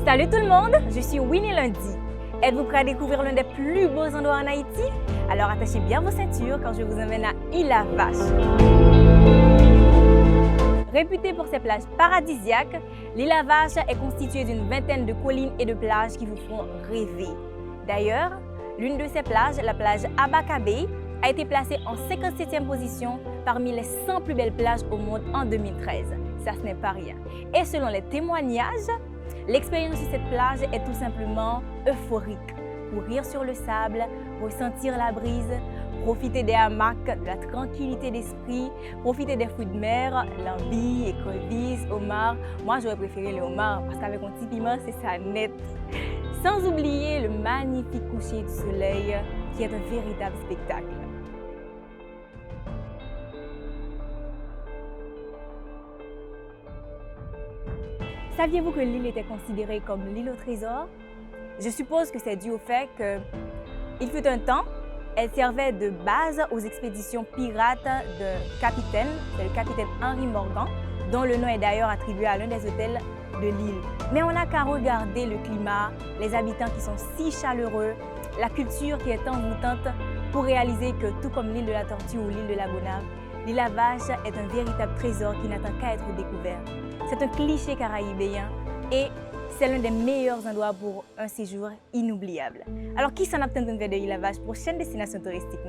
Salut tout le monde, je suis Winnie Lundi. Êtes-vous prêts à découvrir l'un des plus beaux endroits en Haïti? Alors attachez bien vos ceintures quand je vous emmène à Île-à-Vache. Réputée pour ses plages paradisiaques, l'Île-à-Vache est constituée d'une vingtaine de collines et de plages qui vous feront rêver. D'ailleurs, l'une de ces plages, la plage Abakabé, a été placée en 57e position parmi les 100 plus belles plages au monde en 2013. Ça, ce n'est pas rien. Et selon les témoignages, l'expérience sur cette plage est tout simplement euphorique. Courir sur le sable, ressentir la brise, profiter des hamacs, de la tranquillité d'esprit, profiter des fruits de mer, lambis, écrevisses, homards. Moi, j'aurais préféré les homards parce qu'avec un petit piment, c'est ça net. Sans oublier le magnifique coucher du soleil qui est un véritable spectacle. Saviez-vous que l'île était considérée comme l'île au trésor? Je suppose que c'est dû au fait qu'il fut un temps, elle servait de base aux expéditions pirates de capitaine, c'est le capitaine Henri Morgan, dont le nom est d'ailleurs attribué à l'un des hôtels de l'île. Mais on n'a qu'à regarder le climat, les habitants qui sont si chaleureux, la culture qui est envoûtante pour réaliser que tout comme l'île de la Tortue ou l'île de la Gonâve, l'Île-à-Vache est un véritable trésor qui n'attend qu'à être découvert. C'est un cliché caraïbéen et c'est l'un des meilleurs endroits pour un séjour inoubliable. Alors, qui s'en a de l'Île-à-Vache, prochaine destination touristique?